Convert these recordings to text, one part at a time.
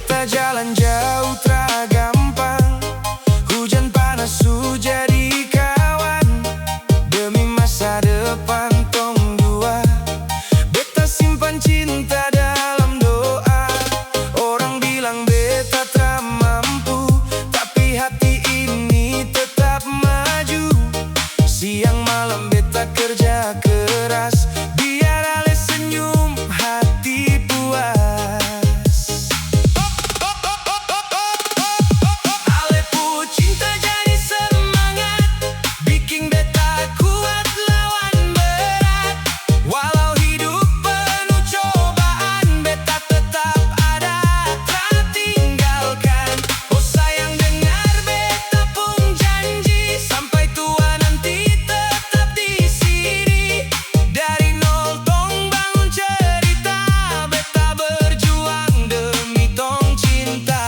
Beta jalan jauh tra gampang, hujan panas su jadi kawan. Demi masa depan tong dua, beta simpan cinta dalam doa. Orang bilang beta tak mampu, tapi hati ini tetap maju. Siang malam beta kerja keras, biar ale senyum hati puas. Ale pu cinta jadi semangat, bikin beta kuat lawan berat. Walau hidup penuh cobaan, beta tetap ada, tak tinggalkan. Oh sayang dengar beta pun janji, sampai tua nanti tetap di sini. Dari nol tong bangun cerita, beta berjuang demi tong cinta.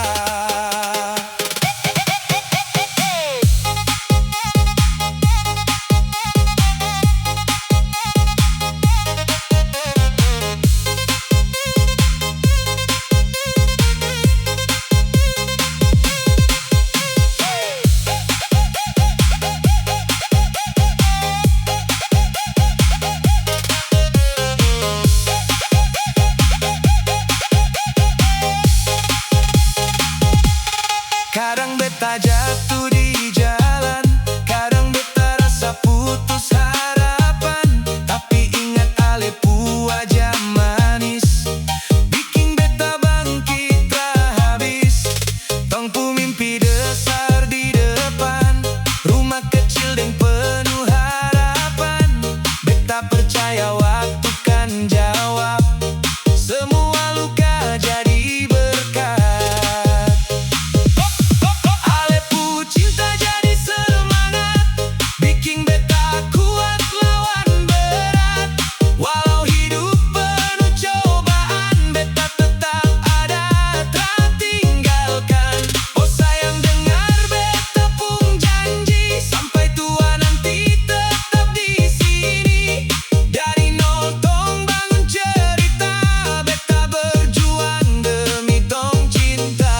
Kadang beta jatuh di jalan, kadang beta rasa putus harapan. Tapi ingat ale pu wajah manis, bikin beta bangkit tak habis. Tong pu mimpi besar di depan, rumah kecil dan penuh harapan. Beta percaya waktu kan jawab, semua luka jadi berkat. Ale pu cinta jadi semangat, bikin beta kuat lawan berat. Walau hidup penuh cobaan, beta tetap ada, tak tinggalkan. Oh sayang dengar beta pun janji, sampai tua nanti tetap di sini. Dari nol tong bangun cerita, beta berjuang demi tong cinta.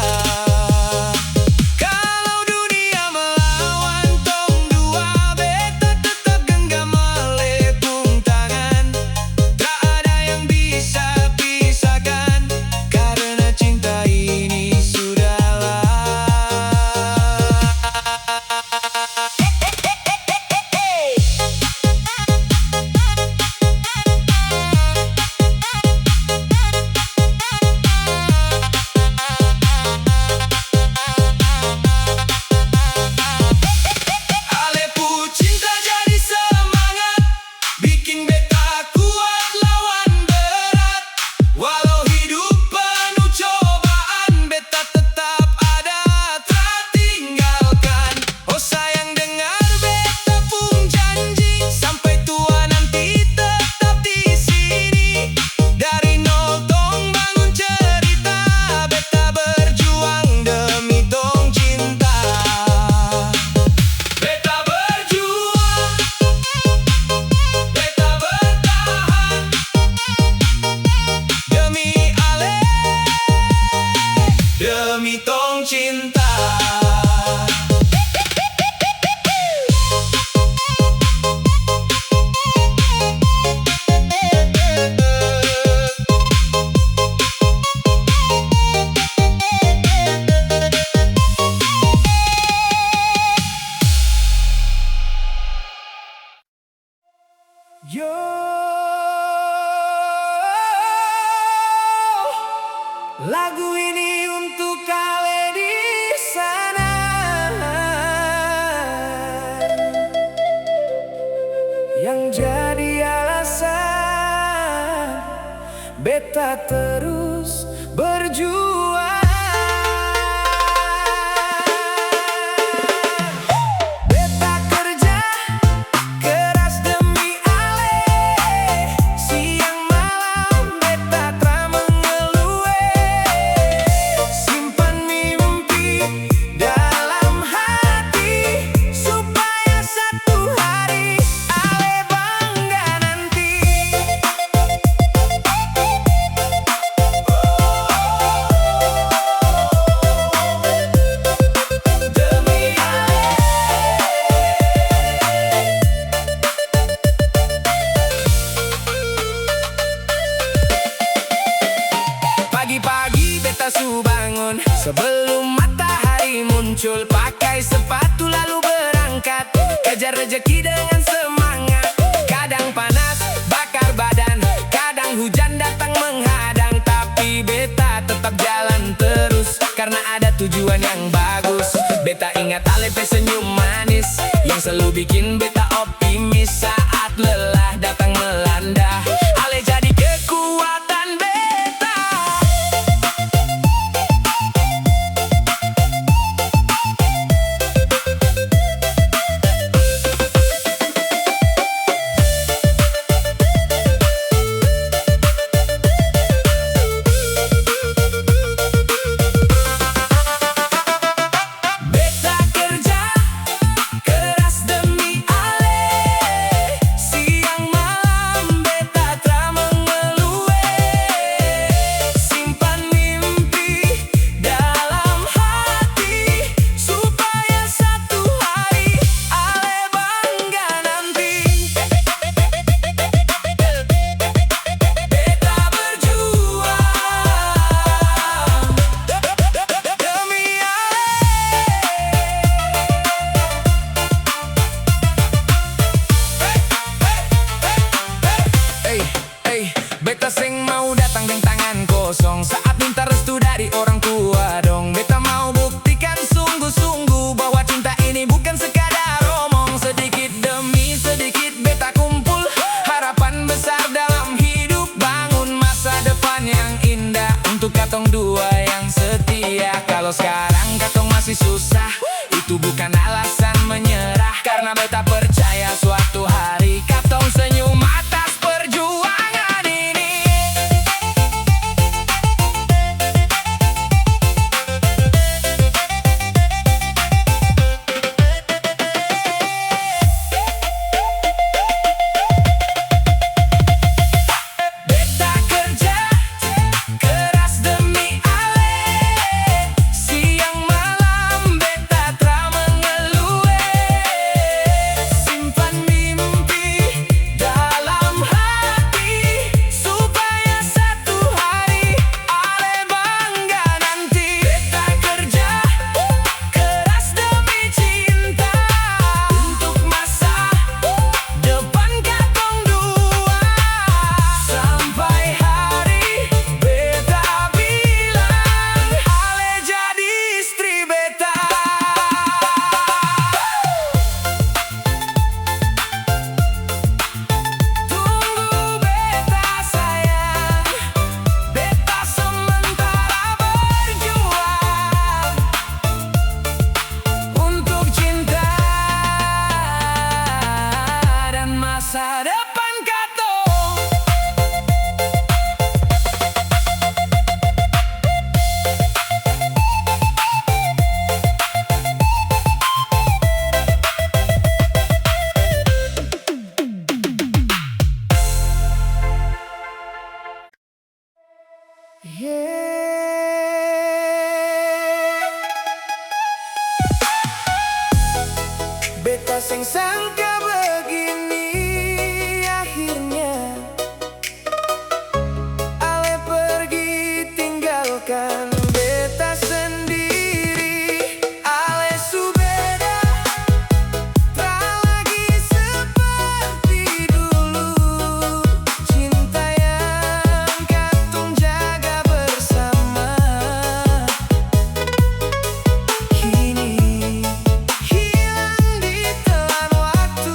Kalau dunia melawan tong dua, beta tetap genggam melepung tangan. Tak ada yang bisa pisahkan, karena cinta ini sudahlah. Ale pu cinta jadi semangat, bikin beta kuat lawan berat. Walau hidup penuh cobaan, beta tetap ada, tak tinggalkan. Oh sayang dengar beta pun janji, sampai tua nanti tetap di sini. Dari nol tong bangun cerita, beta berjuang demi tong cinta. Beta berjuang, beta bertahan, demi ale, demi tong cinta. Yo, lagu ini untuk kale di sana yang jadi alasan beta terus berjuang. Beta kerja keras demi ale, siang malam beta tak mengeluh. Simpan mimpi dalam hati, supaya satu hari ale bangga nanti. Sebelum matahari muncul, pakai sepatu lalu berangkat, kejar rejeki dengan semangat. Kadang panas bakar badan, kadang hujan datang menghadang, tapi beta tetap jalan terus karena ada tujuan yang bagus. Beta ingat Alepe senyum manis yang selalu bikin beta optimis saat lelah datang melanda. Ale jadi kekuatan beta. Beta kerja keras demi Ale, siang malam beta tak mengeluh. Simpan mimpi dalam hati supaya satu hari Ale bangga nanti. Beta berjuang demi Ale. Beta seng mau datang dengan tangan kosong saat minta restu dari orang tua dong. Beta mau buktikan sungguh-sungguh bahwa cinta ini bukan sekadar omong. Sedikit demi sedikit beta kumpul harapan besar dalam hidup, bangun masa depan yang indah untuk katong dua yang setia. Kalau sekarang katong masih susah, itu bukan alasan menyerah, karena beta percaya suatu hari katong senyum atas perjuangan ini. Beta kerja keras demi Ale, siang malam beta tak mengeluh. Simpan mimpi dalam hati supaya satu hari Ale bangga nanti. Beta kerja keras demi cinta untuk masa depan katong dua, sampai hari beta bilang Ale jadi istri beta. Tunggu beta sayang, beta sementara berjuang untuk cinta dan masa depan katong. Beta seng sangka begini akhirnya Ale pergi tinggalkan beta sendiri. Ale su beda, tak lagi seperti dulu. Cinta yang katong jaga bersama kini hilang di telan waktu.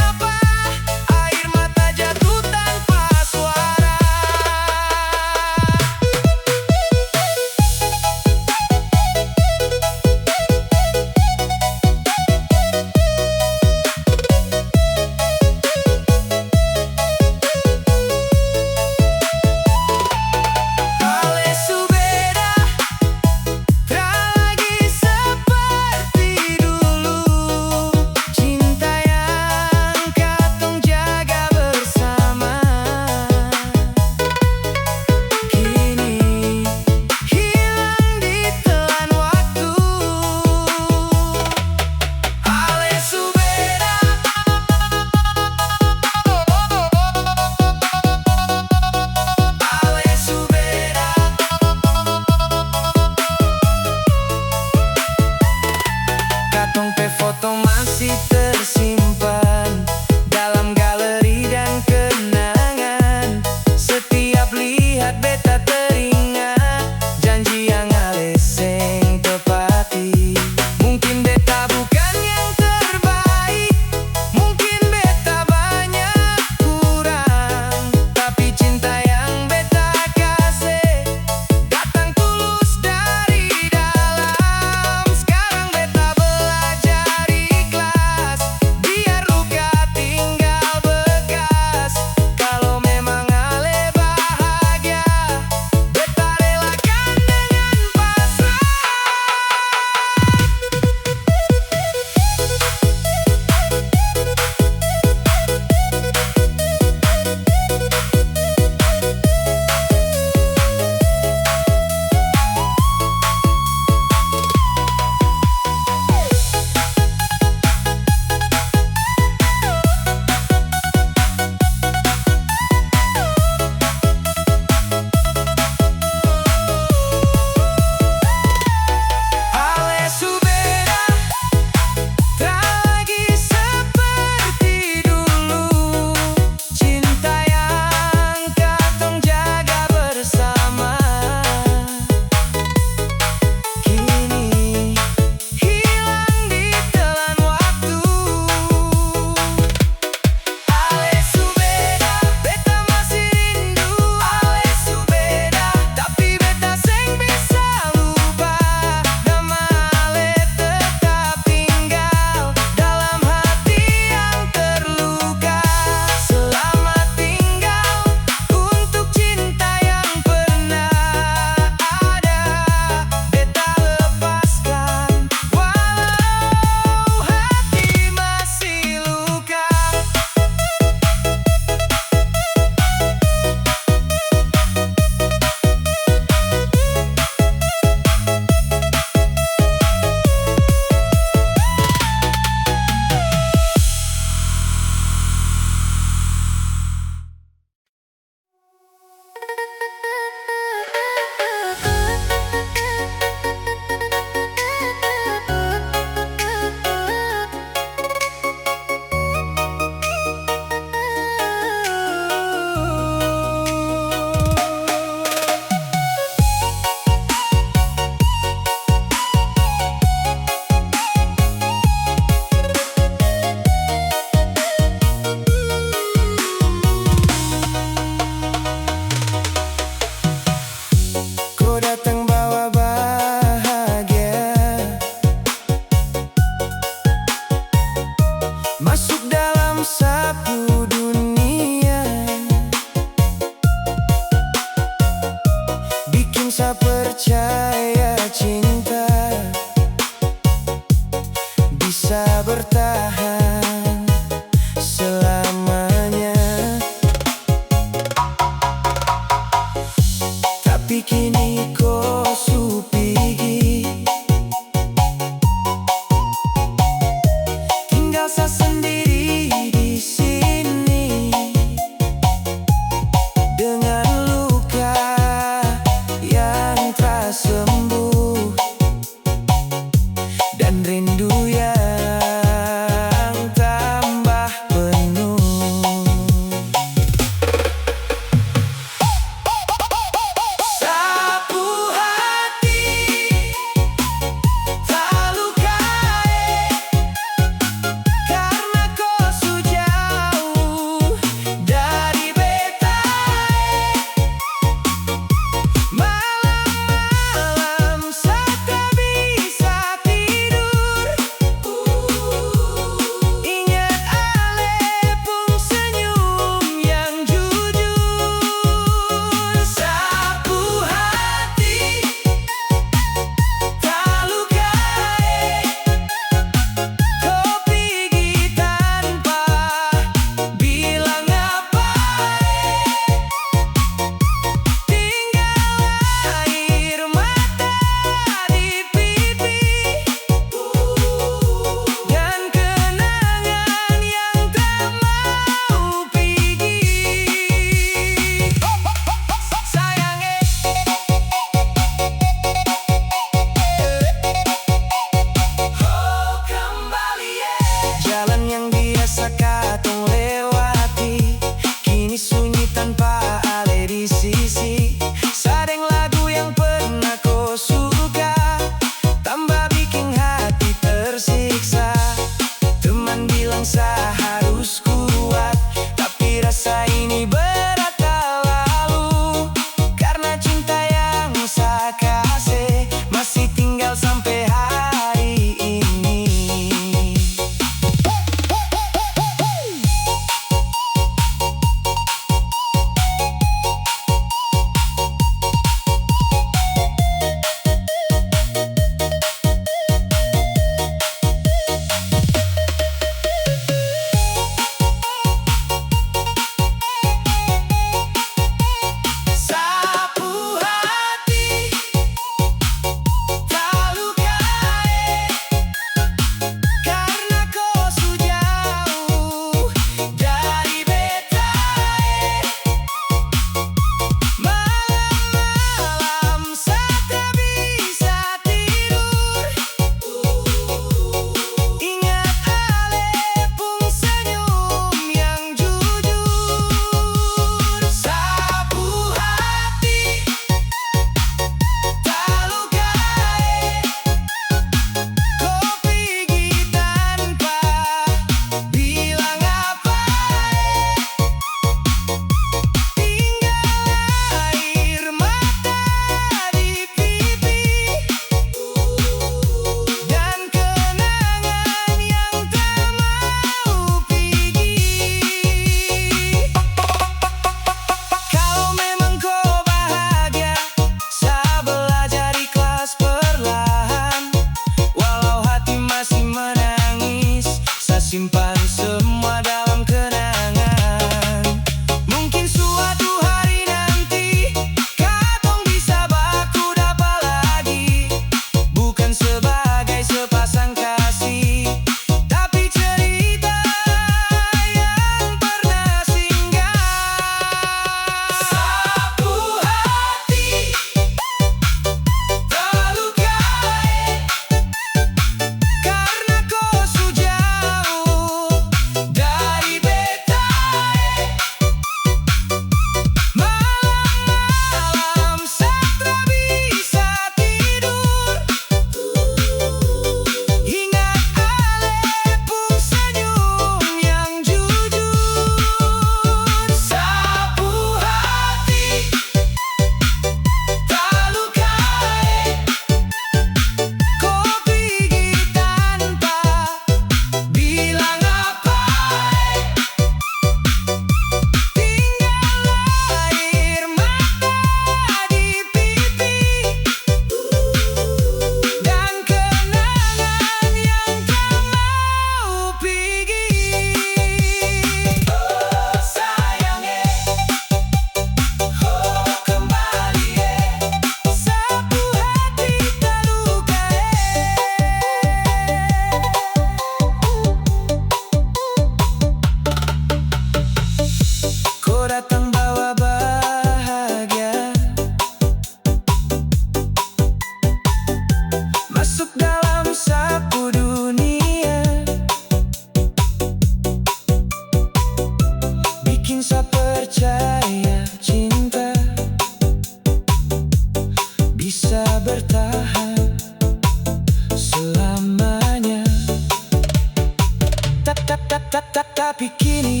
Tapi kini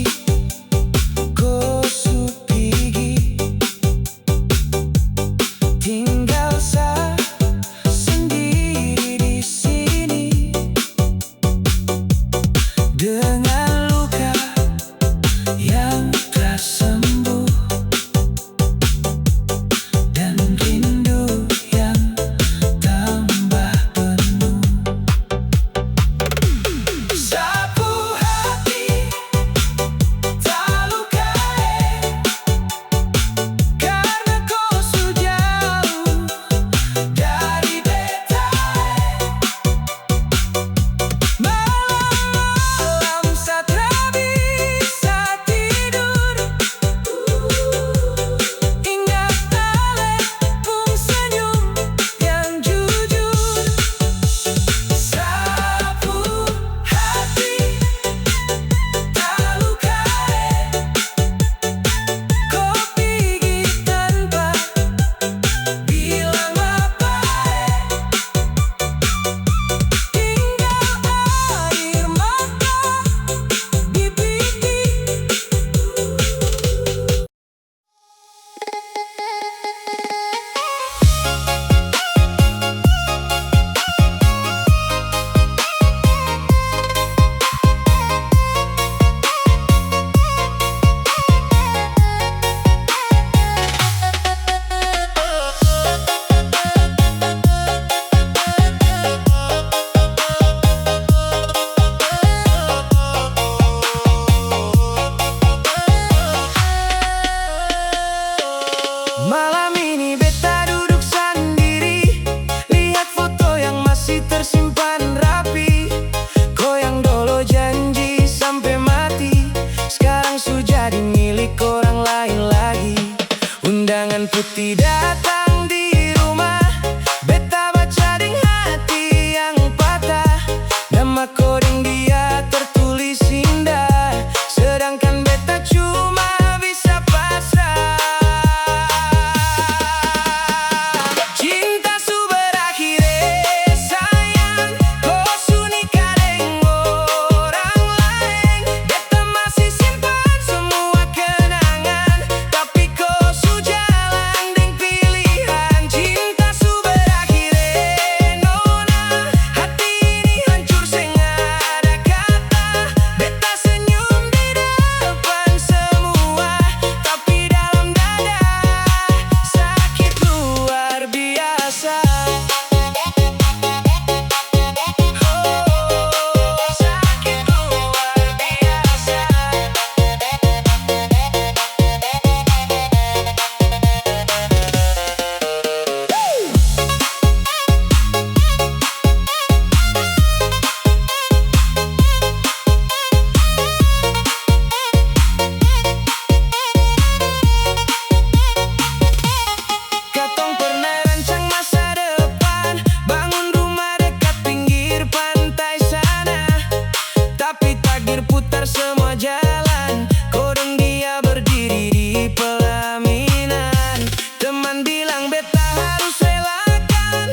kau su pergi, tinggal saya sendiri di sini dengan luka yang tak sembuh dan rindu yang tambah penuh. Sapu hati tak lukai, karena kau sudah jauh dari beta. Malam-malam saat tak bisa tidur, ingat telepon senyum yang jujur. Sapu hati tak lukai, kau pergi tanpa bilang bye-bye. Tinggal air mata di pipi. Malam ini beta duduk sendiri, lihat foto yang masih tersimpan rapi. Kau yang dulu janji sampai mati, sekarang sudah jadi milik orang lain lagi. Undangan putih datang di rumah, beta baca dengan hati yang patah. Nama koding dia tertulis indah, sedangkan beta cuma bisa pasrah. Cinta su berakhir, sayang, kau su nikah dengan orang lain. Beta masih simpan semua kenangan, tapi kau su jalan dengan pilihan. Cinta su berakhir, nona, hati ini hancur sehingga ada kata. Beta senyum di depan semua, tapi dalam dada sakit luar biasa. Sakit luar biasa. Katong pernah rancang masa depan, bangun rumah dekat pinggir pantai sana. Tapi takdir putar semua jalan, kodong dia berdiri di pelaminan. Teman bilang beta harus relakan,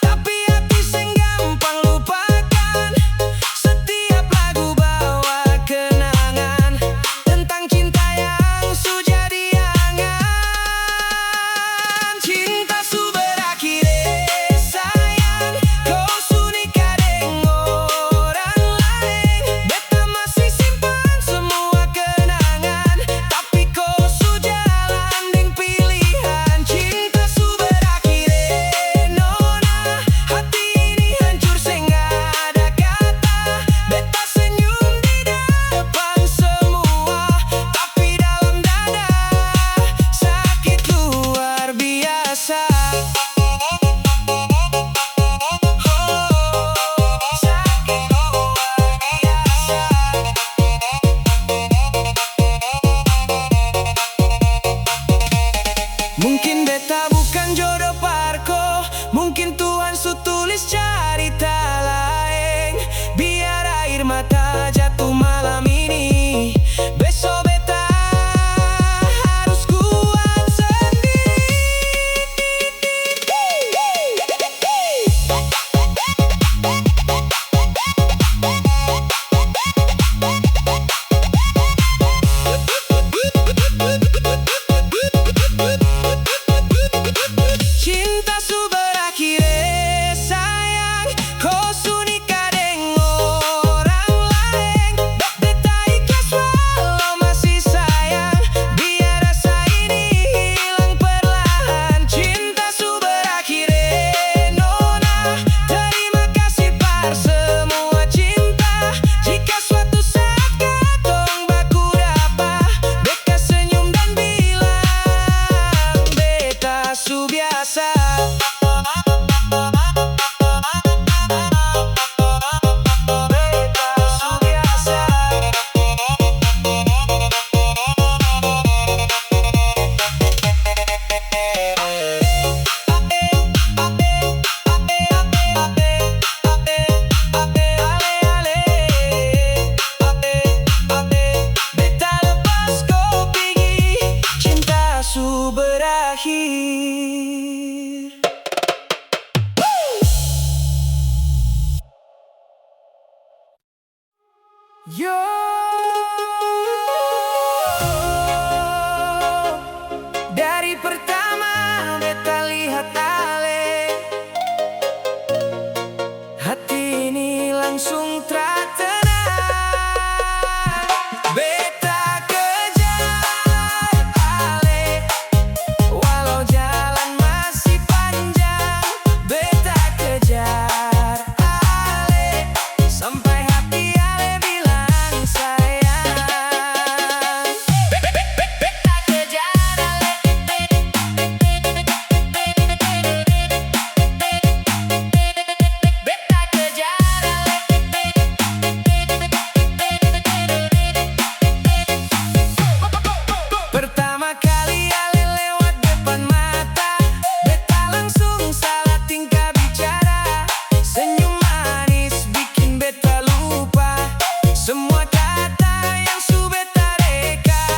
tapi hati seng gampang lupakan. Setiap lagu bawa kenangan tentang cinta yang su jadi angan. Cinta su berakhir, sayang, kau su nikah dengan orang lain. Beta masih simpan semua kenangan, tapi kau su jalan dengan pilihan. Cinta su berakhir, nona, hati ini hancur sehingga ada kata. Beta senyum di depan semua, tapi dalam dada sakit luar biasa. Sakit luar biasa. Mungkin beta bukan jodoh parko, mungkin Tuhan su tulis cerita lain. Biar air mata jatuh malam ini, besok beta harus kuat sendiri. Yo, dari pertama beta lihat ale, hati ini langsung tertenang. Beta kejar ale, walau jalan masih panjang. Beta kejar ale, sampai hati ale bilang sayang. Beta kejar ale, beta kejar ale. Pertama kali ale lewat depan mata, beta langsung salah tingkah bicara. Senyum manis bikin beta lupa semua kata yang su beta reka.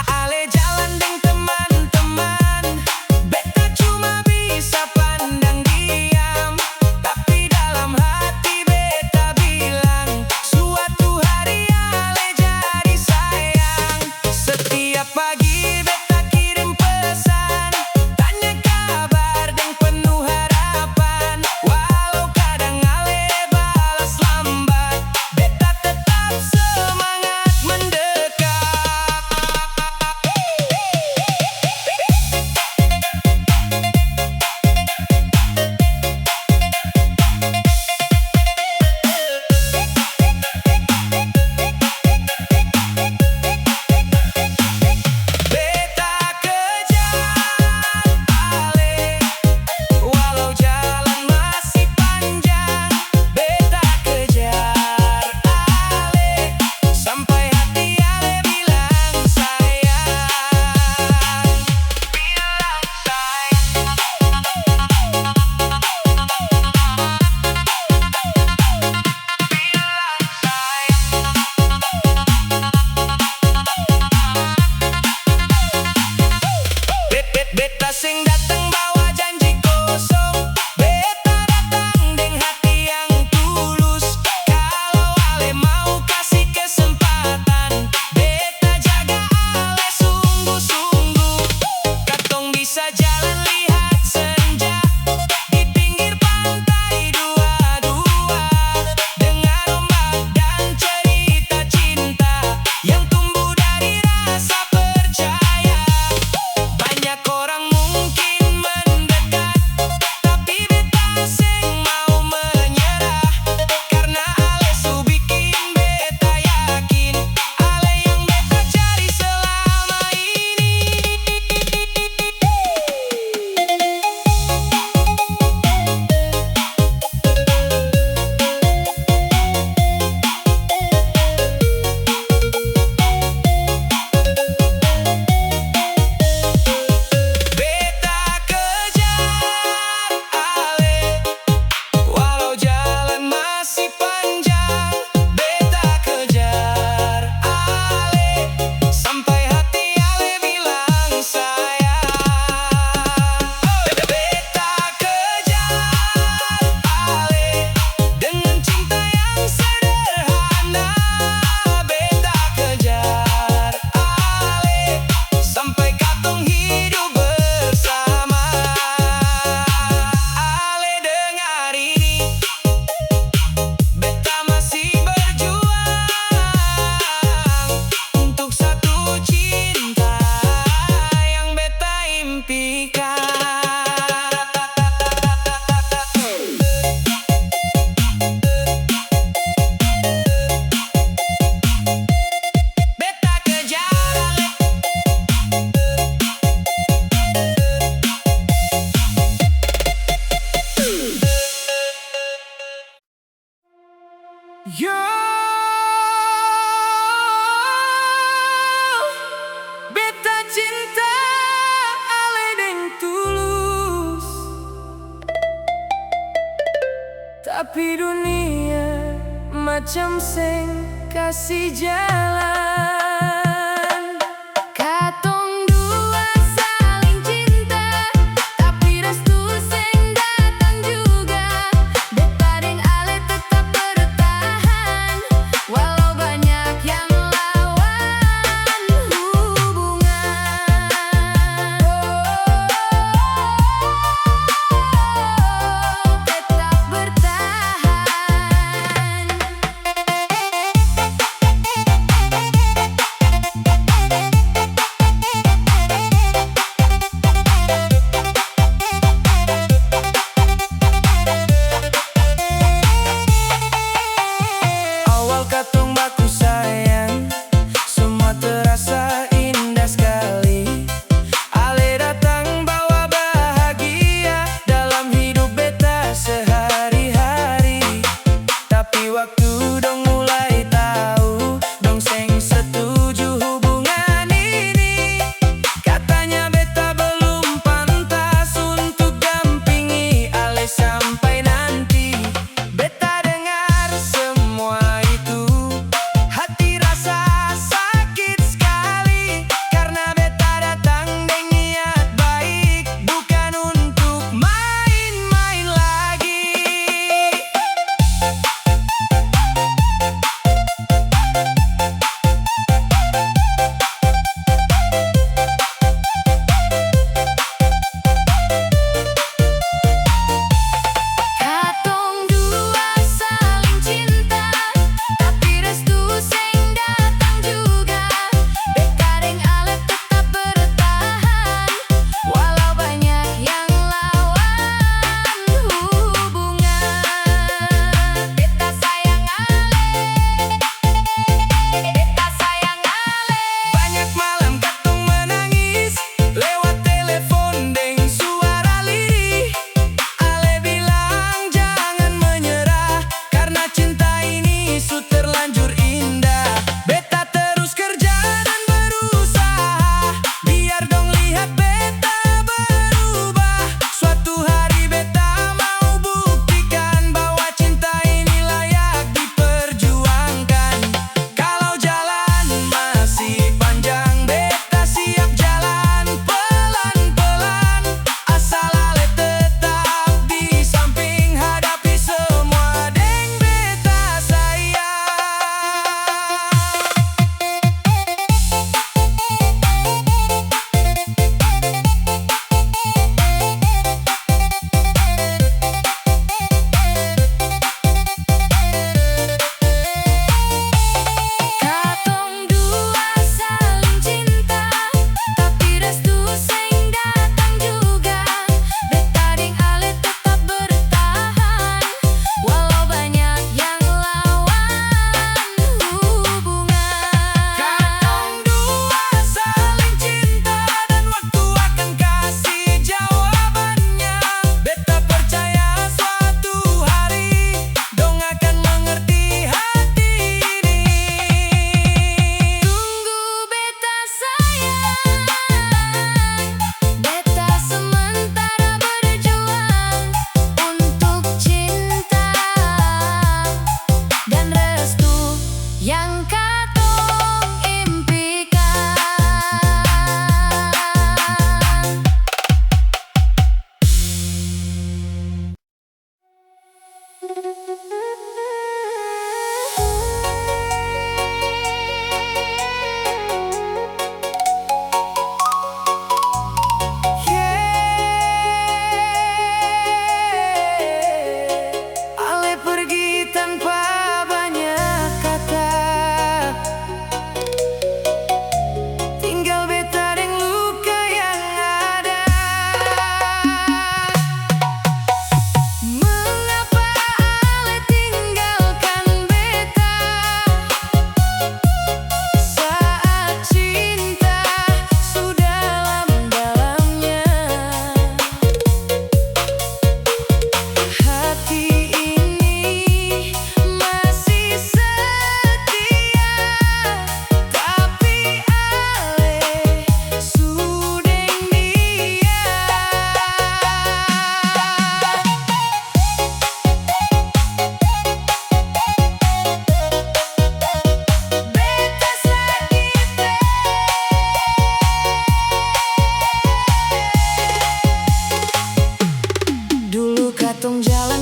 Ale jalan deng teman-teman, beta cuma bisa pandang diam. Tapi dalam hati beta bilang, suatu hari ale jadi sayang. Setiap pagi beta kirim pesan, tanya kabar deng penuh harapan. Walau kadang ale balas lambat, beta tetap semangat mendekat. Beta kejar ale, walau jalan masih panjang. Beta kejar ale, sampai hati ale bilang sayang. Bilang sayang. Beta sing datang bawa janji kosong, beta datang deng hati yang tulus. Kalau ale mau kasih kesempatan, beta jaga ale sungguh-sungguh. Katong bisa jalan lihat senja di pinggir pantai dua-dua, dengar ombak dan cerita cinta yang tumbuh dari rasa percaya. Banyak orang mungkin mendekat, tapi beta seng mau menyerah. Karena ale su bikin beta yakin, ale yang beta cari selama ini. Beta kejar ale, walau jalan masih panjang. Beta kejar ale, sampai hati ale bilang sayang. Beta kejar ale, dengan cinta yang sederhana. Beta kejar ale, sampai katong hidup bersama. Ale dengar ini, beta masih berjuang untuk satu cinta yang beta impikan. Beta kejar ale. Yo, beta cinta ale deng tulus, tapi dunia macam seng kasih jalan. Katong dua saling cinta, tapi restu seng datang juga. Beta deng ale tetap bertahan, walau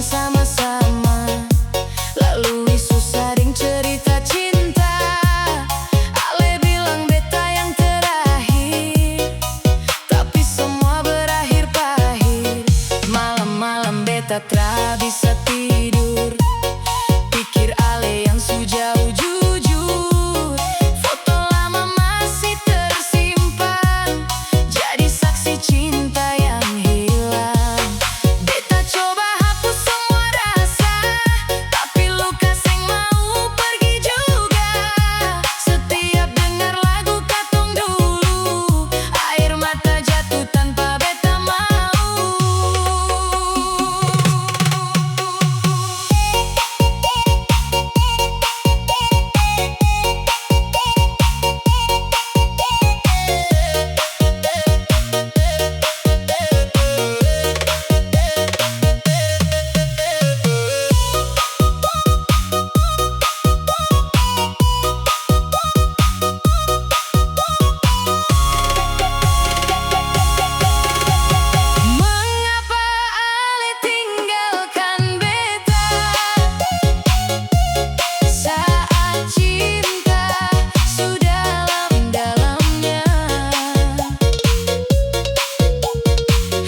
sama-sama, lalui susah ding cerita cinta. Ale bilang beta yang terakhir, tapi semua berakhir pahit. Malam-malam beta tra bisa tidur, pikir Ale yang sujauh jujur. Foto lama masih tersimpan, jadi saksi cinta yang hilang. Beta coba hapus semua rasa, tapi luka seng mau pergi juga. Setiap dengar lagu katong dulu, air mata jatuh tanpa beta mau. Mengapa Ale tinggalkan beta saat cinta sudah dalam-dalamnya?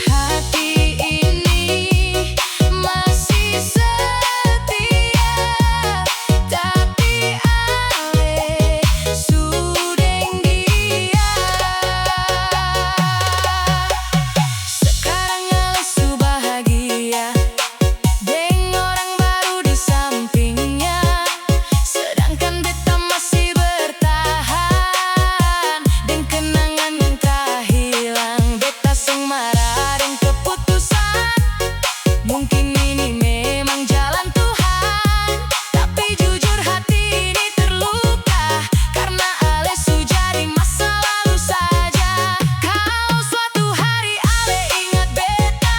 Hati ini masih setia, tapi Ale sudeng dia. Sekarang Ale su bahagia deng orang baru di sampingnya, sedangkan beta masih bertahan deng kenangan yang tak hilang. Beta seng marah deng keputusan, mungkin ini memang jalan Tuhan, tapi jujur hati ini terluka karena Ale su jadi masa lalu saja. Kalau suatu hari Ale ingat beta,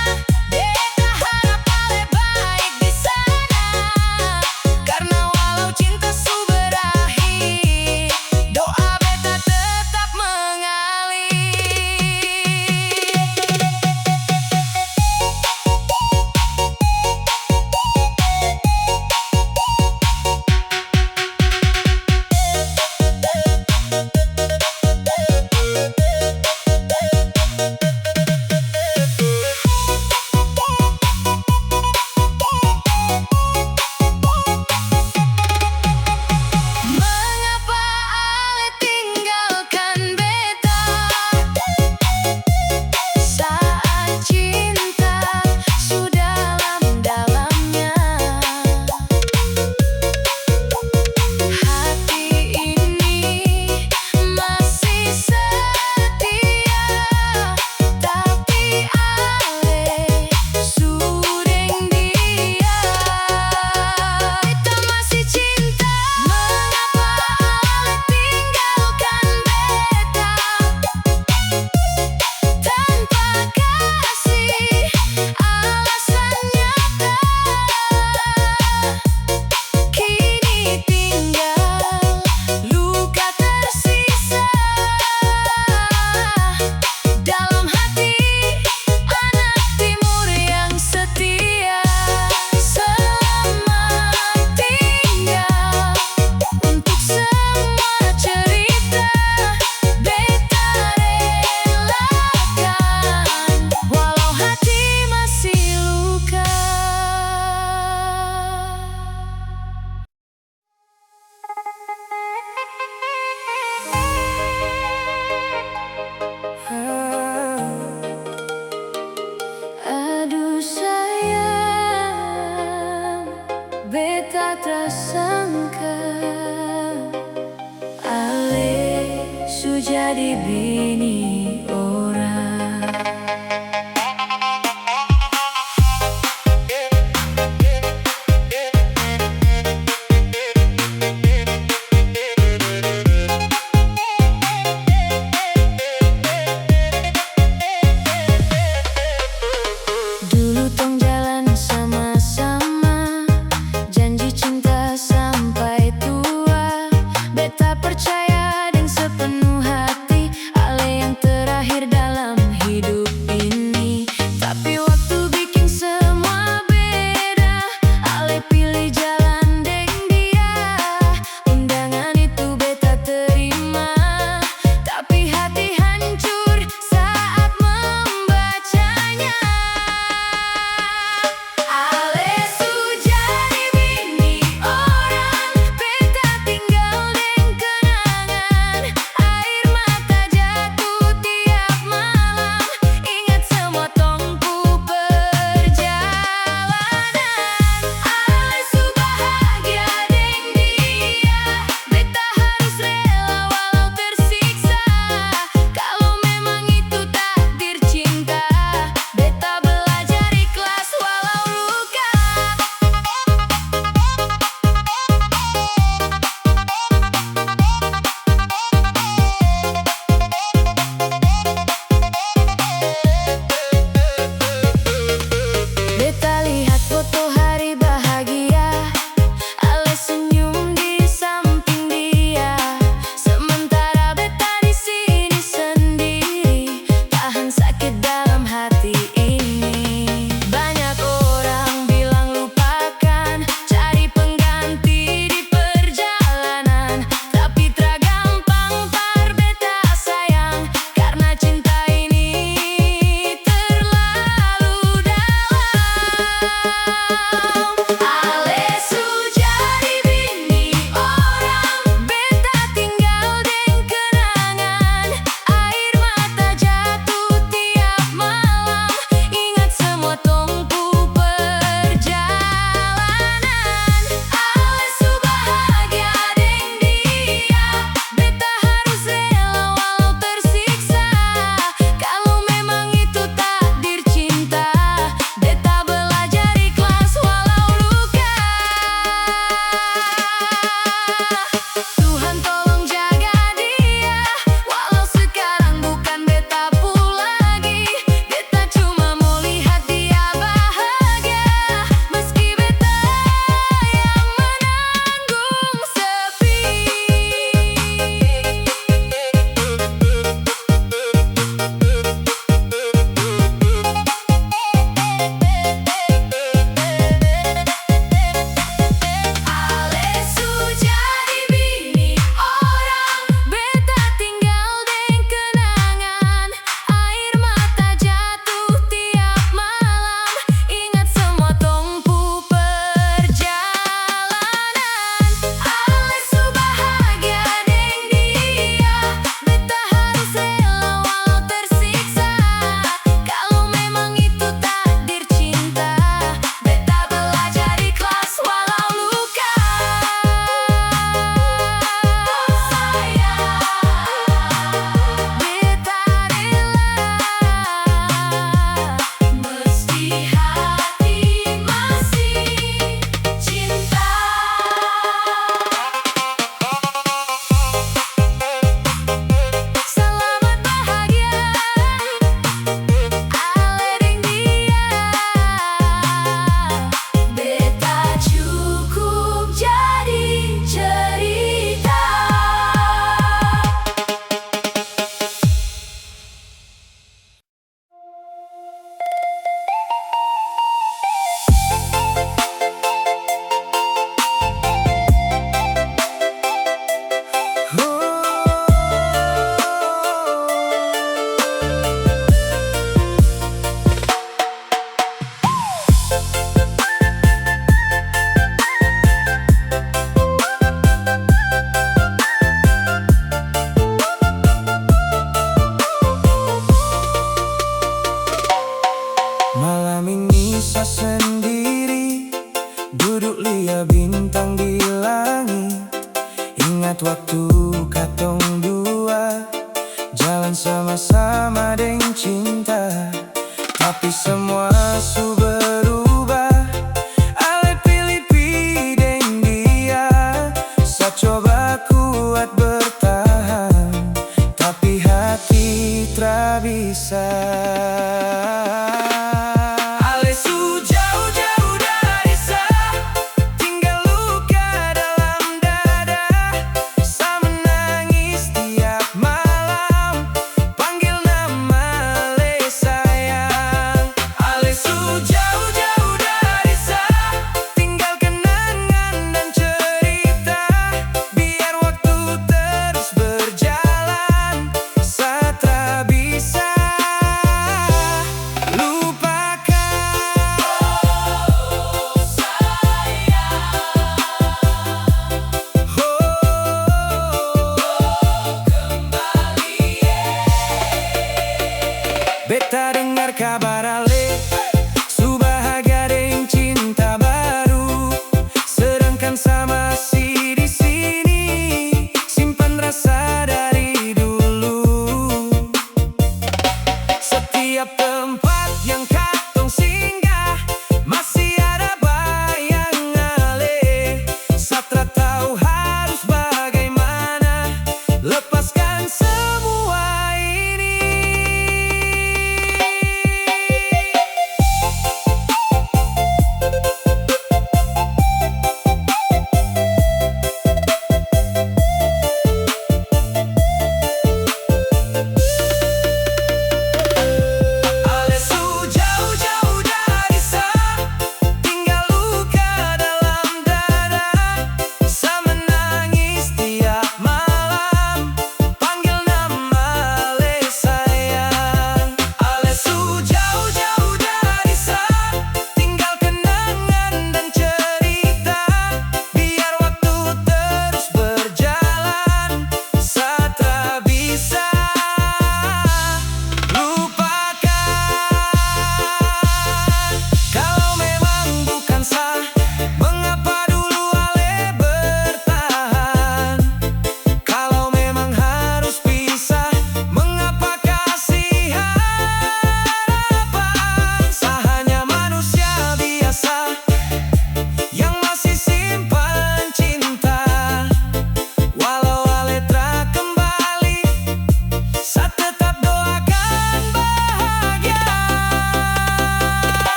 beta harap Ale baik di sana, karena walau cinta su berakhir, doa beta tetap mengalir. Mengapa Ale tinggalkan beta saat cinta sudah dalam-dalamnya? Hati ini masih setia, tapi Ale sudeng dia. Beta masih cinta, mengapa Ale tinggalkan beta tanpa kasih alasan nyata? Kini tinggal luka tersisa dalam hati anak timur yang setia. Selamat tinggal untuk semua cerita, beta relakan walau hati masih luka. Aduh sayang, beta tersangka Ale su jadi bini orang. Dulu tong jalan sama-sama, janji cinta sampai tua. Beta percaya deng sepenuh hati, Ale yang Alesu jadi bini orang, beta tinggal deng kenangan. Air mata jatuh tiap malam, ingat semua tongku perjalanan. Alesu bahagia deng dia, beta harus rela walau tersiksa. Kalau memang itu takdir cinta, beta belajar ikhlas walau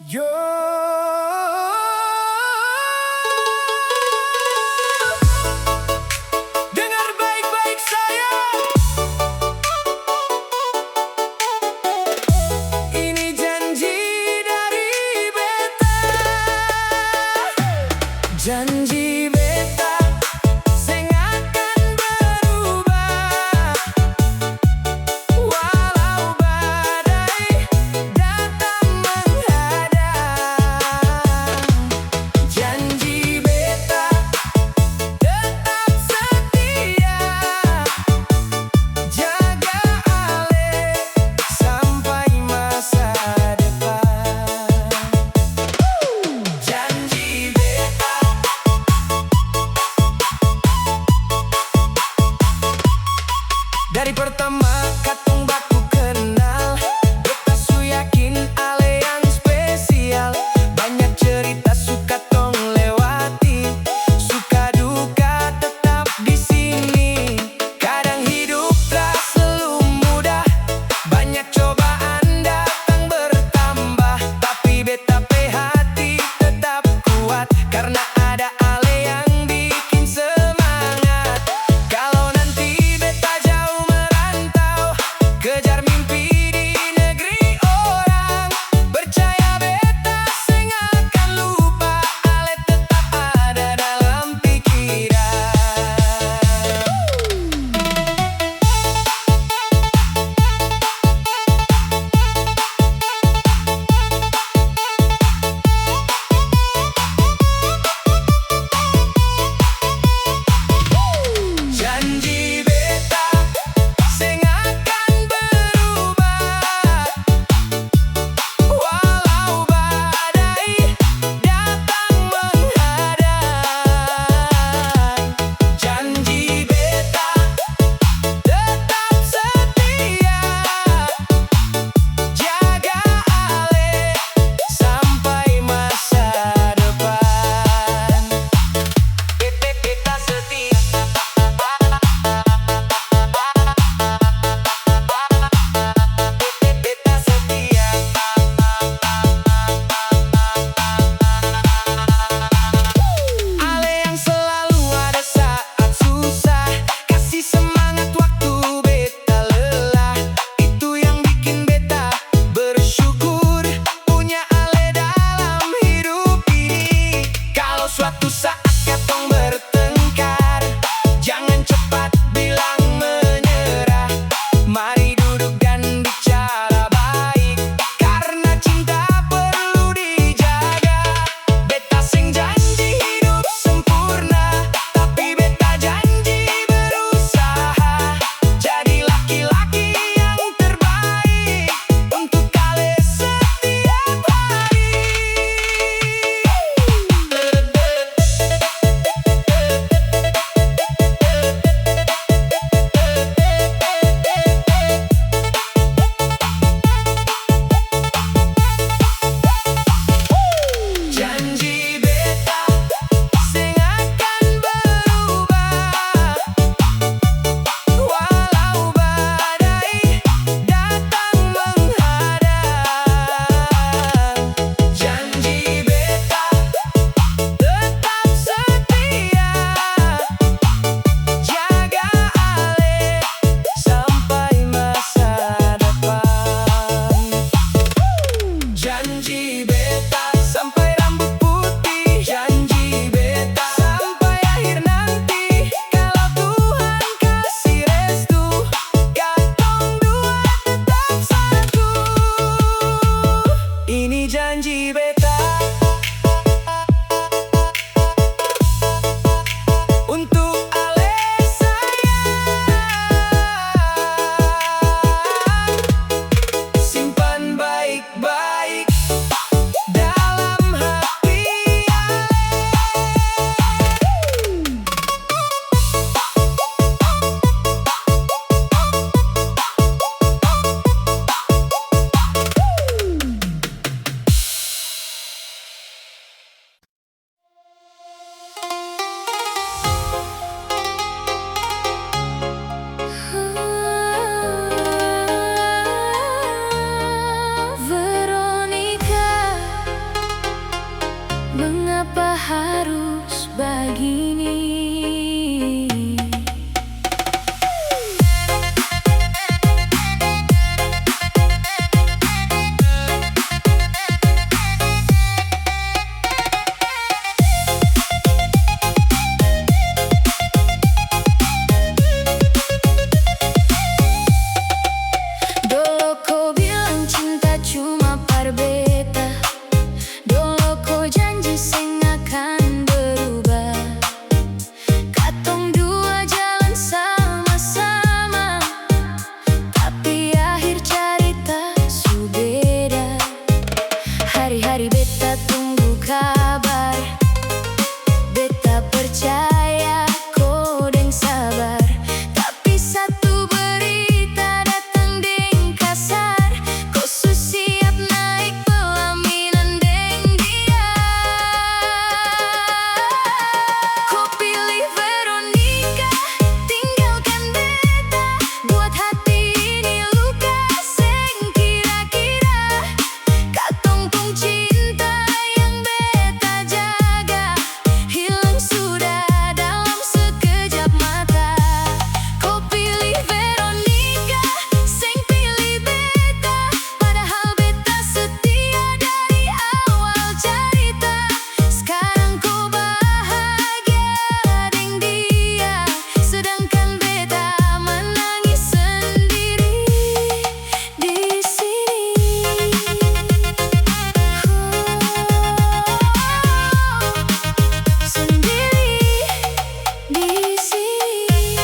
Yo. Dengar baik-baik sayang. Ini janji dari beta. Janji beta sing akan berubah walau badai datang menghadang. Janji beta tetap setia, jaga ale sampai masa depan. Janji beta. Dari pertama katong baku kenal, beta su yakin ale yang spesial. Banyak cerita suka tong lewati, suka duka tetap di sini. Kadang hidup tak selalu mudah, banyak cobaan datang bertambah. Tapi beta pe hati tetap kuat, karena ada ale yang bikin semangat. Kalau nanti beta jauh merantau, kejar mimpi di negeri orang, percaya beta sing akan lupa, ale tetap ada dalam pikiran. Janji beta sing akan berubah walau badai datang menghadang. Janji beta tetap setia, jaga ale sampai masa depan. Beta setia. Beta setia. Ale yang selalu ada saat susah, kasih semangat waktu beta lelah. Itu yang bikin beta bersyukur punya ale dalam hidup ini. Kalau suatu saat katong bertengkar, jangan cepat bilang menyerah. Mari duduk dan bicara baik, karena cinta perlu dijaga. Beta sing janji hidup sempurna, tapi beta janji berusaha jadi laki-laki yang terbaik untuk ale setiap hari. Janji beta sing akan berubah walau badai datang menghadang. Janji beta tetap setia, jaga ale sampai masa depan. Janji beta sampai rambut putih, janji beta sampai akhir nanti. Kalau Tuhan kasih restu, katong dua tetap satu. Ini janji beta untuk ale sayang. Simpan baik-baik dalam hati ale. harus begini? Dulu kau bilang cinta cuma par beta, dulu kau janji seng akan berubah. Katong dua jalan sama-sama, tapi akhir cerita su beda. Hari-hari beta tunggu kabar, beta percaya kau deng sabar. Tapi satu berita datang deng kasar, kau su siap naik pelaminan deng dia. Kau pilih Veronica, tinggalkan beta, buat hati ini luka seng kira-kira. Katong pun cinta yang beta jaga, hilang sudah dalam sekejap mata. Kau pilih Veronica, seng pilih beta, padahal beta setia dari awal cerita. Sekarang kau bahagia deng dia, sedangkan beta menangis sendiri di sini. Sendiri di sini.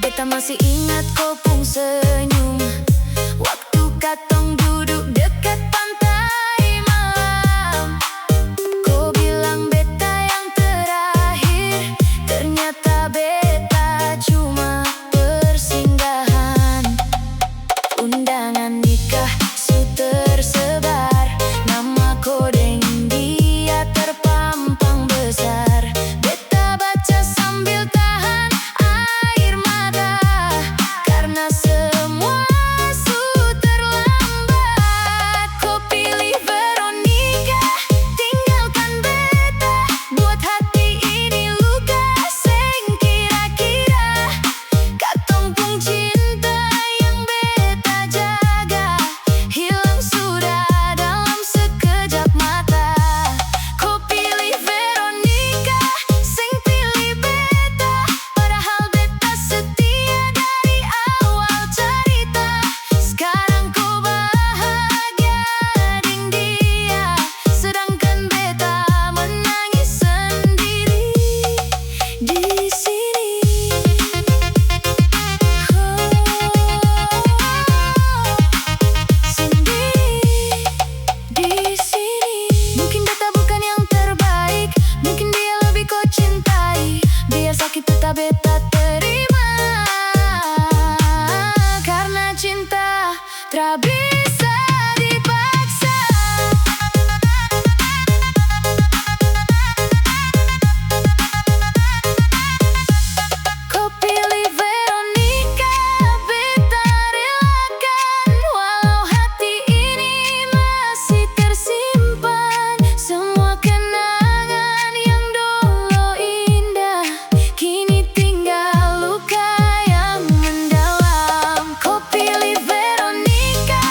Beta masih ingat kau pun senyum waktu katong duduk dekat pantai malam. Kau bilang beta yang terakhir, ternyata beta cuma persinggahan. Undangan nikah su tersebar, nama kau deng dia terpampang besar. Beta baca sambil tahan air mata, karena semua su terlambat. Kau pilih Veronica, tinggalkan beta, buat hati ini luka seng kira-kira. Katong pun cinta yang beta jaga, hilang sudah dalam sekejap mata. Kau pilih Veronica, seng pilih beta, padahal beta setia dari awal cerita. Sekarang kau bahagia deng dia, sedangkan beta menangis sendiri di sini. Sendiri di sini. Mungkin beta bukan yang terbaik, mungkin dia lebih kau cintai. Biar sakit tetap beta terima, karena cinta tak bisa dipaksa. Kau pilih Veronica, beta relakan, walau hati ini masih tersimpan. Semua kenangan yang dulu indah, kini tinggal luka yang mendalam. Kau pilih Veronica,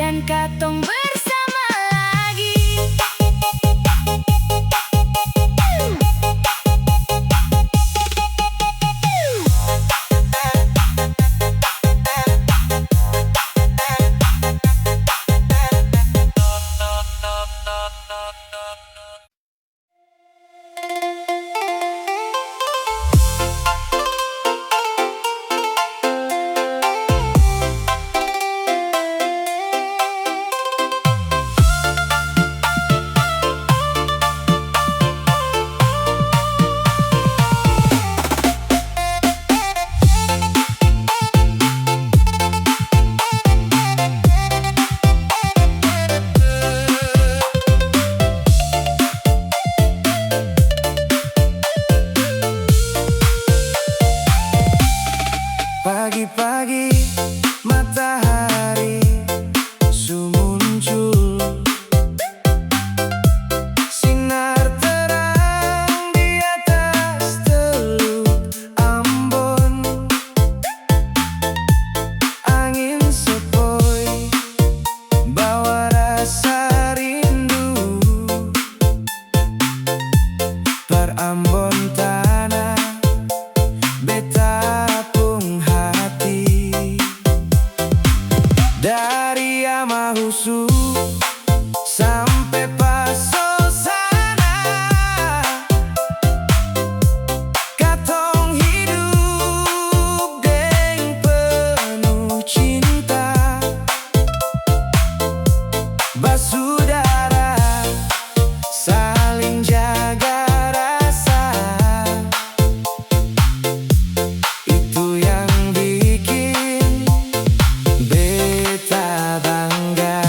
dan katong bersama lagi. Pagi-pagi matahari su muncul, sinar terang di atas Teluk Ambon. Angin sepoi bawa rasa rindu, per Ambon tanah beta dari Amahusu sampai Pasosana, katong hidup deng penuh cinta, basudara saling jaga rasa. Itu yang bikin beta bangga.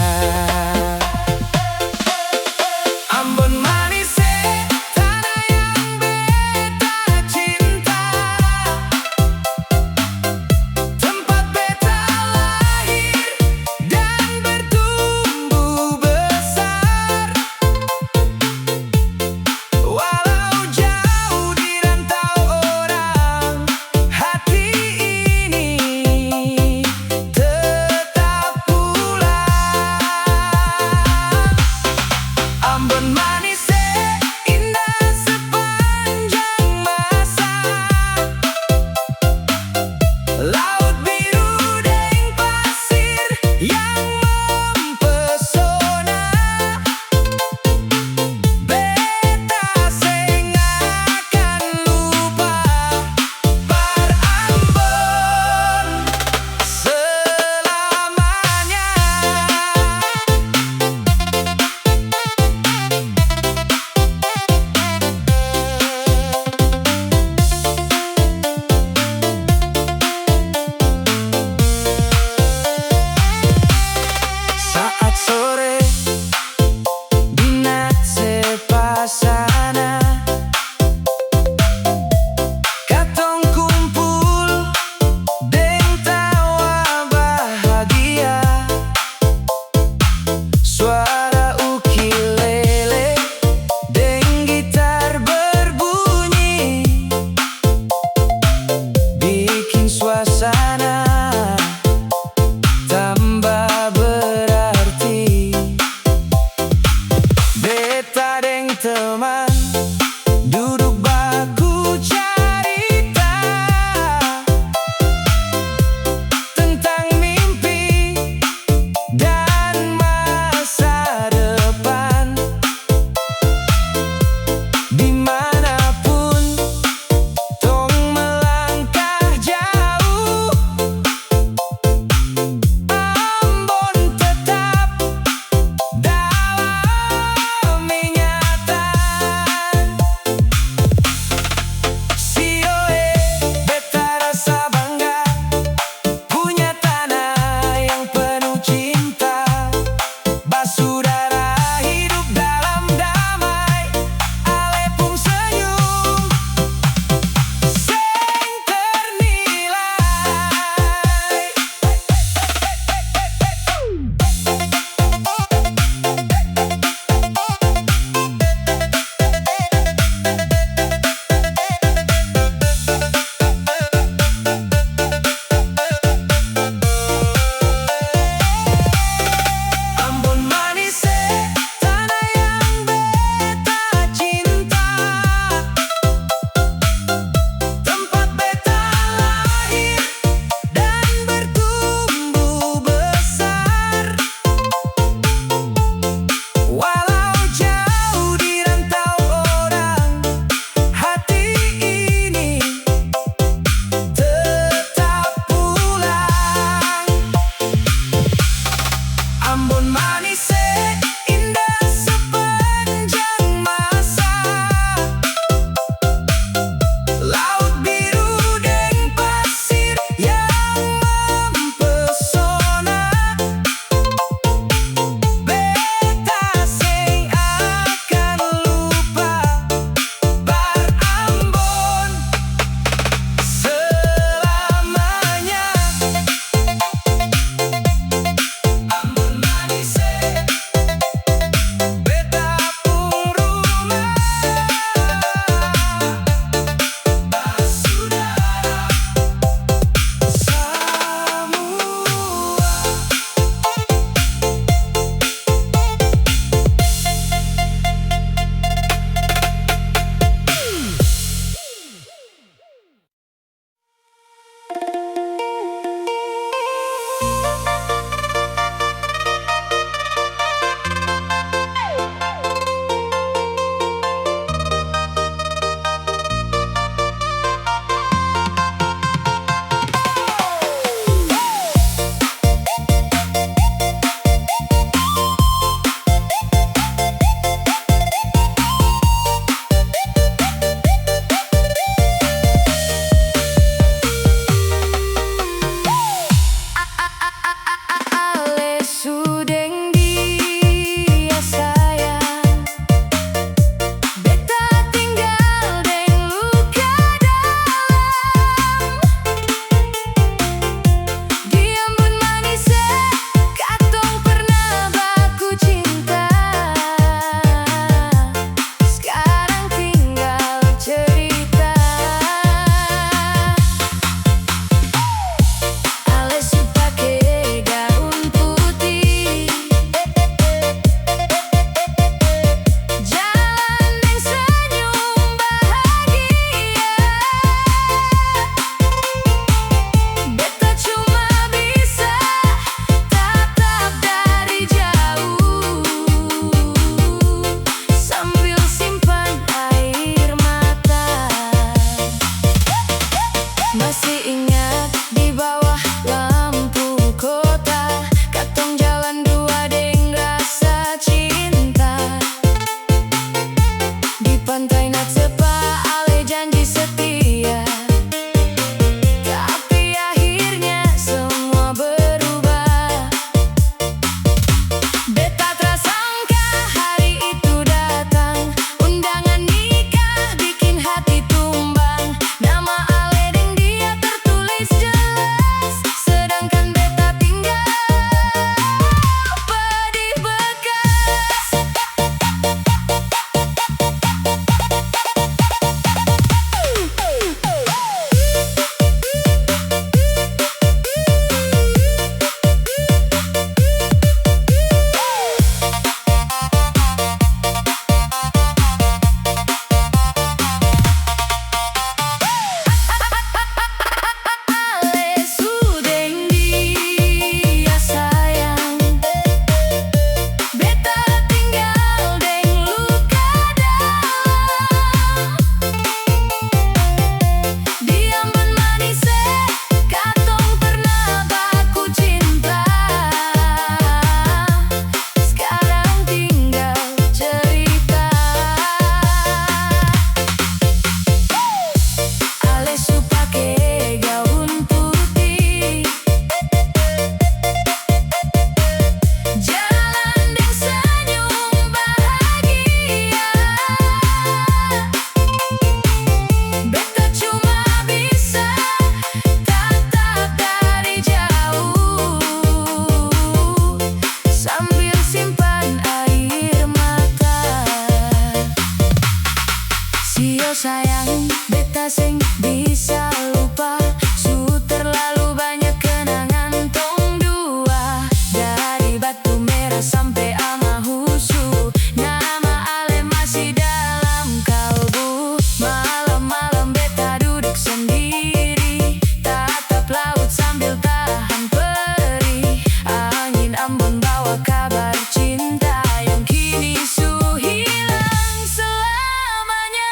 sampai ama husu. Nama ale masih dalam kalbu. Malam-malam beta duduk sendiri, tatap laut sambil tahan perih. Angin Ambon bawa kabar cinta yang kini su hilang selamanya.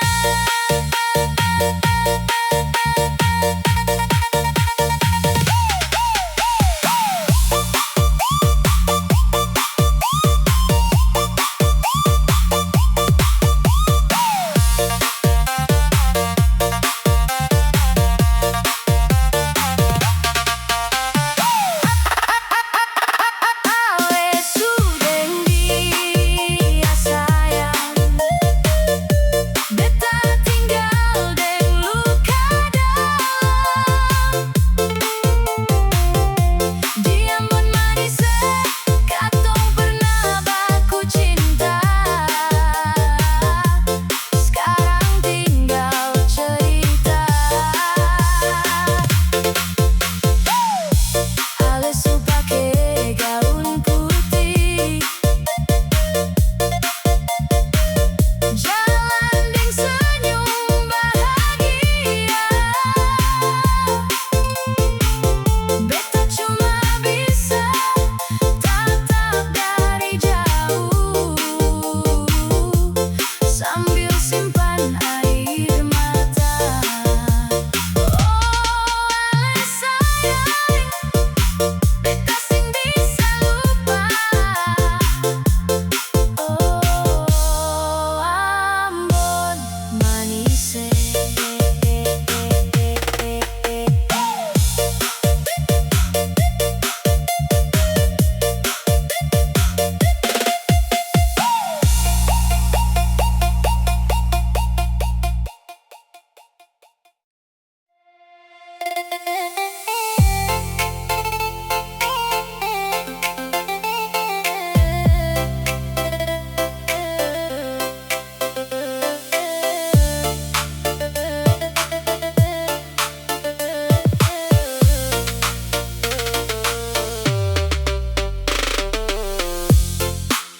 Ale sudeng dia sayang, beta tinggal deng luka dalam. Di Ambon manis katong pernah baku cinta, sekarang tinggal cerita. Ale su pake gaun putih, jalan deng senyum bahagia. Beta cuma bisa tatap dari jauh sambil simpan air mata. Oh ale sayang, beta sing bisa lupa. Oh Ambon manis.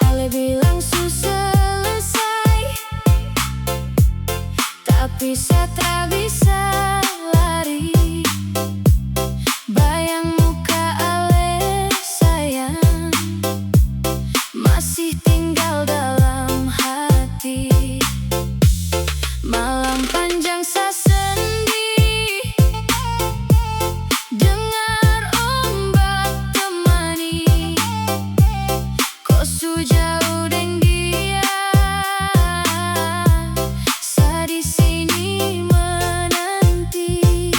Ale bilang su selesai, tapi saya tak bisa lari. Bayang muka ale sayang masih tinggal dalam hati. Malam panjang saya sendiri, dengar ombak temani. Kok su jauh deng dia, saya di sini menanti.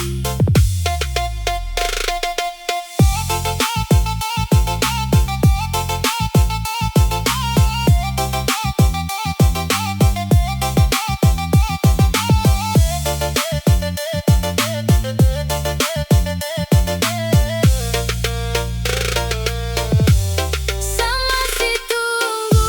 Saya masih tunggu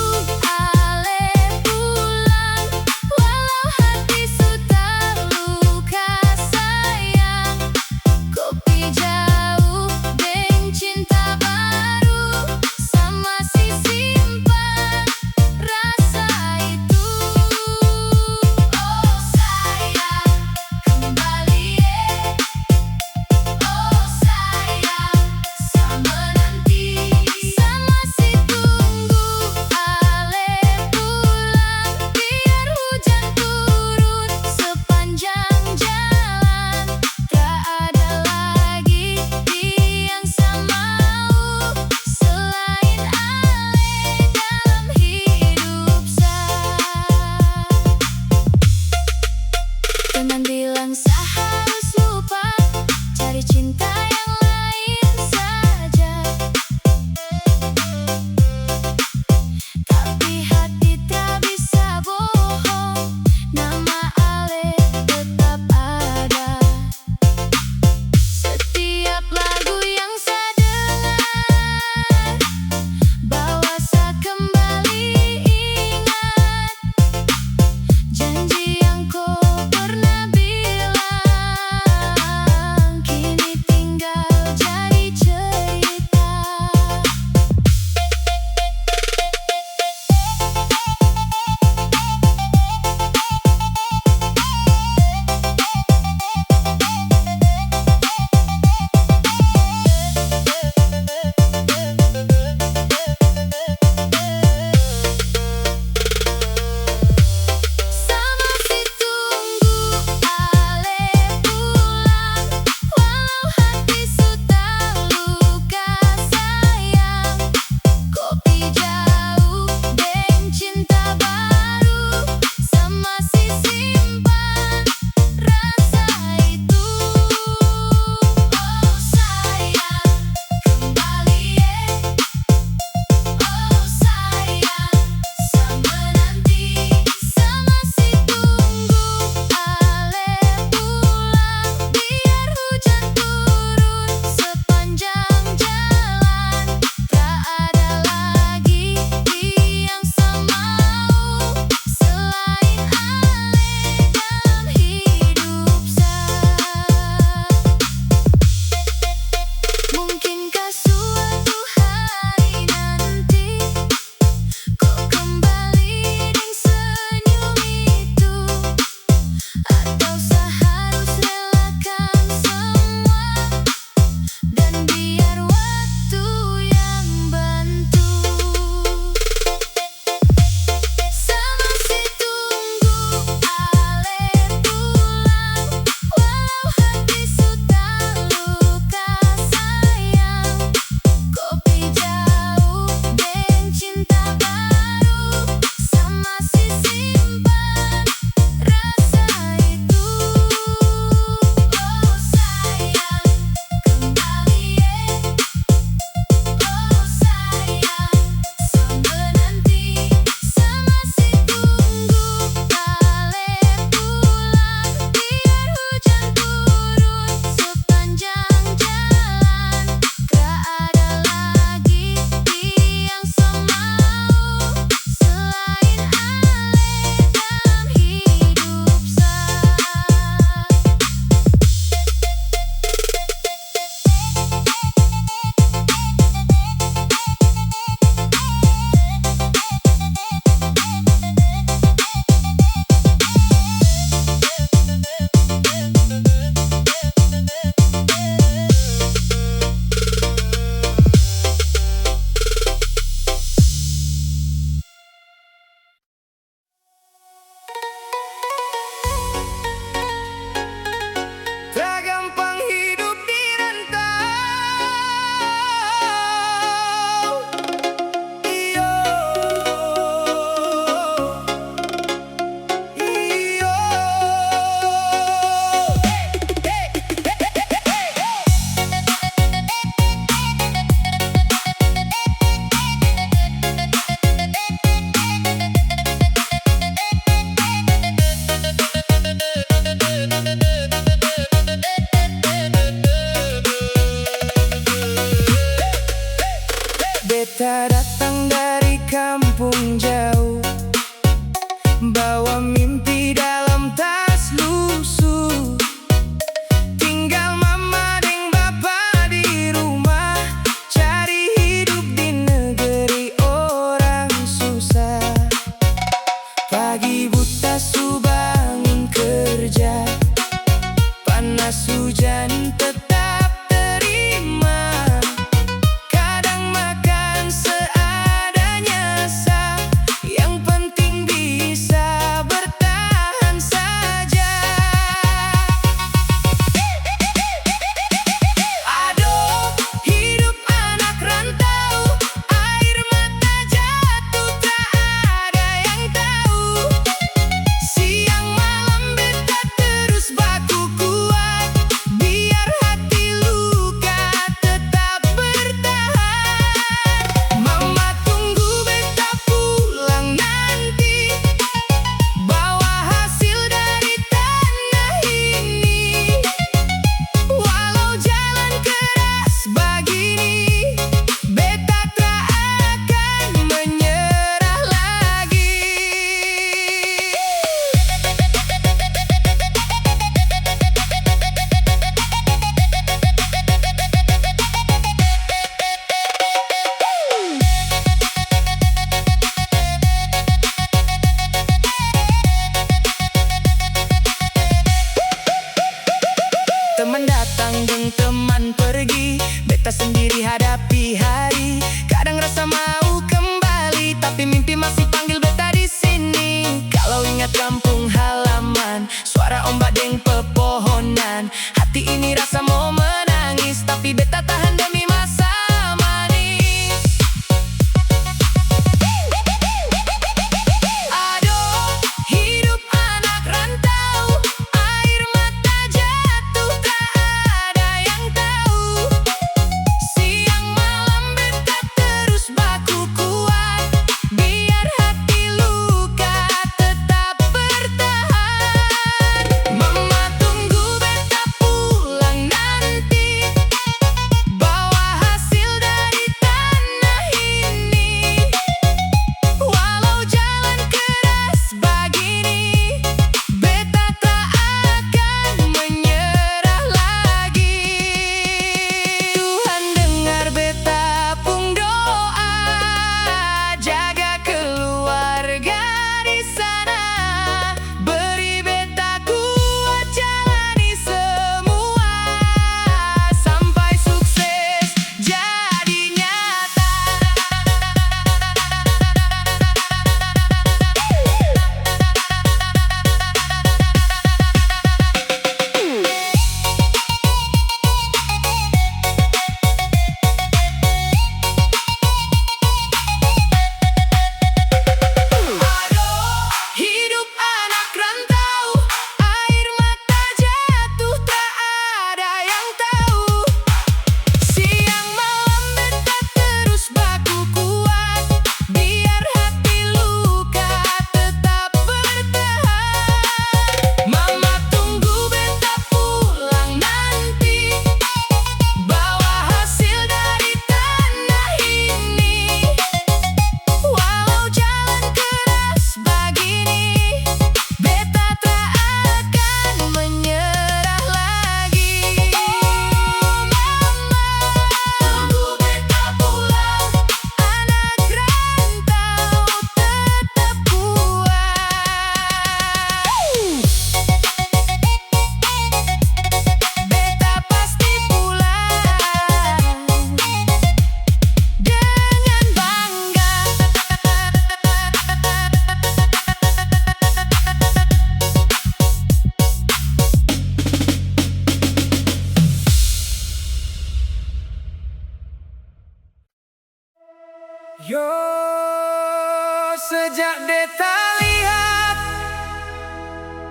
sejak beta lihat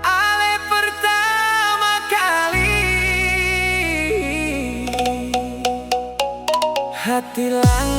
Ale pertama kali, hati lang